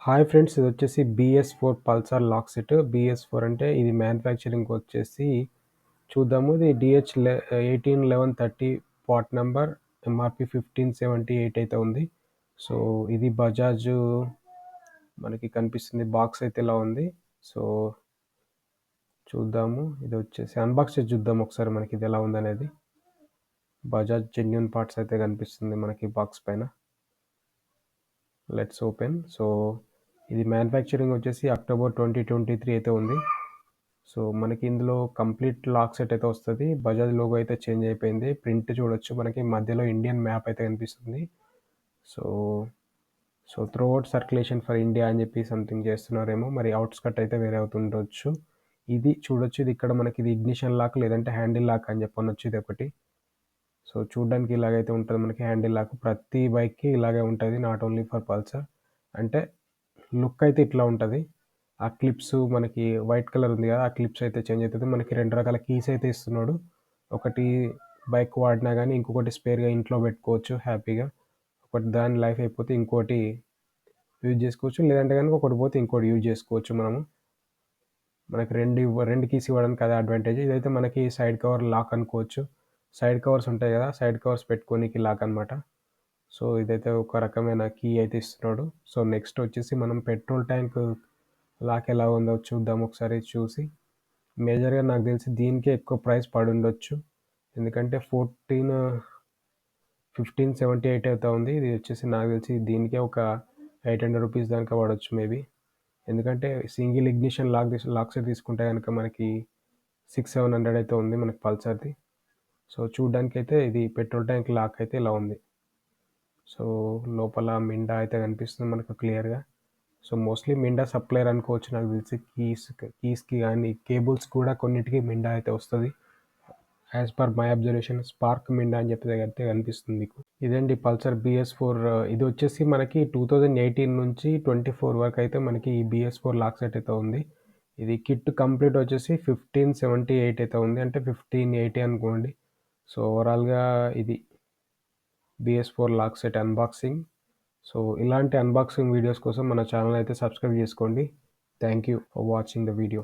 Hi friends, ఇది వచ్చేసి BS4 Pulsar lock set. BS4 అంటే ఇది మ్యానుఫ్యాక్చరింగ్ వచ్చేసి చూద్దాము. ఇది DH 181130 పార్ట్ నెంబర్, MRP 1578 అయితే ఉంది. సో ఇది బజాజ్ మనకి కనిపిస్తుంది. బాక్స్ అయితే ఇలా ఉంది. సో చూద్దాము. ఇది వచ్చేసి అన్బాక్స్ చేసి చూద్దాం ఒకసారి మనకి ఇది ఎలా ఉందనేది. బజాజ్ జెన్యూన్ పార్ట్స్ అయితే కనిపిస్తుంది మనకి బాక్స్ పైన. Let's open. సో ఇది మ్యానుఫ్యాక్చరింగ్ వచ్చేసి అక్టోబర్ 2023 అయితే ఉంది. సో మనకి ఇందులో కంప్లీట్ లాక్ సెట్ అయితే వస్తుంది. బజాజ్ లోగో అయితే చేంజ్ అయిపోయింది. ప్రింట్ చూడొచ్చు, మనకి మధ్యలో ఇండియన్ మ్యాప్ అయితే కనిపిస్తుంది. So so throughout circulation for India అని చెప్పి సంథింగ్ చేస్తున్నారేమో, మరి అవుట్స్కట్ అయితే వేరే అవుతుండొచ్చు. ఇది చూడొచ్చు, ఇది ఇక్కడ మనకి ఇది ఇగ్నిషన్ లాక్ లేదంటే హ్యాండిల్ లాక్ అని చెప్పనొచ్చు. ఇది ఒకటి. సో చూడడానికి ఇలాగైతే ఉంటుంది మనకి హ్యాండిల్ లాక్. ప్రతి బైక్కి ఇలాగే ఉంటుంది, నాట్ ఓన్లీ ఫర్ పల్సర్. అంటే లుక్ అయితే ఇట్లా ఉంటుంది. ఆ క్లిప్స్ మనకి వైట్ కలర్ ఉంది కదా, ఆ క్లిప్స్ అయితే చేంజ్ అవుతుంది. మనకి 2 రకాల కీస్ అయితే ఇస్తున్నాడు. ఒకటి బైక్ వాడినా కానీ ఇంకొకటి స్పేర్గా ఇంట్లో పెట్టుకోవచ్చు హ్యాపీగా. ఒకటి దాని లైఫ్ అయిపోతే ఇంకోటి యూజ్ చేసుకోవచ్చు, లేదంటే కనుక ఒకటి పోతే ఇంకోటి యూజ్ చేసుకోవచ్చు మనము. మనకి రెండు కీస్ ఇవ్వడానికి అదే అడ్వాంటేజ్. ఇదైతే మనకి సైడ్ కవర్ లాక్ అనుకోవచ్చు. సైడ్ కవర్స్ ఉంటాయి కదా, సైడ్ కవర్స్ పెట్టుకోనికి లాక్ అనమాట. సో ఇదైతే ఒక రకమైన కీ అయితే ఇస్తున్నాడు. సో నెక్స్ట్ వచ్చేసి మనం పెట్రోల్ ట్యాంక్ లాక్ ఎలా ఉందో చూద్దాం ఒకసారి చూసి. మేజర్గా నాకు తెలిసి దీనికే ఎక్కువ ప్రైస్ పడి ఉండొచ్చు, ఎందుకంటే 1578 అవుతా ఉంది. ఇది వచ్చేసి నాకు తెలిసి దీనికే ఒక 800 రూపీస్ దాకా పడవచ్చు మేబీ. ఎందుకంటే సింగిల్ ఇగ్నిషన్ లాక్ సెట్ తీసుకుంటే కనుక మనకి 600-700 అయితే ఉంది మనకి పల్సర్ది. సో చూడ్డానికి అయితే ఇది పెట్రోల్ ట్యాంక్ లాక్ అయితే ఇలా ఉంది. సో లోపల మిండా అయితే కనిపిస్తుంది మనకు క్లియర్గా. సో మోస్ట్లీ మిండా సప్లైర్ అనుకోవచ్చు నాకు తెలిసి. కీస్కి కానీ కేబుల్స్ కూడా కొన్నిటికి మిండా అయితే వస్తుంది. As per my observation spark Minda అని చెప్పి అయితే కనిపిస్తుంది మీకు. ఇదండి పల్సర్ BS4. ఇది వచ్చేసి మనకి 2018 నుంచి 24 వరకు అయితే మనకి ఈ BS4 లాక్ సెట్ అయితే ఉంది. ఇది కిట్ కంప్లీట్ వచ్చేసి 1578 అయితే ఉంది, అంటే 1580 అనుకోండి. సో ఓవరాల్గా ఇది BS4 lock set unboxing. So ఇలాంటి అన్బాక్సింగ్ వీడియోస్ కోసం మన ఛానల్ అయితే సబ్స్క్రైబ్ చేసుకోండి. Thank you for watching the video.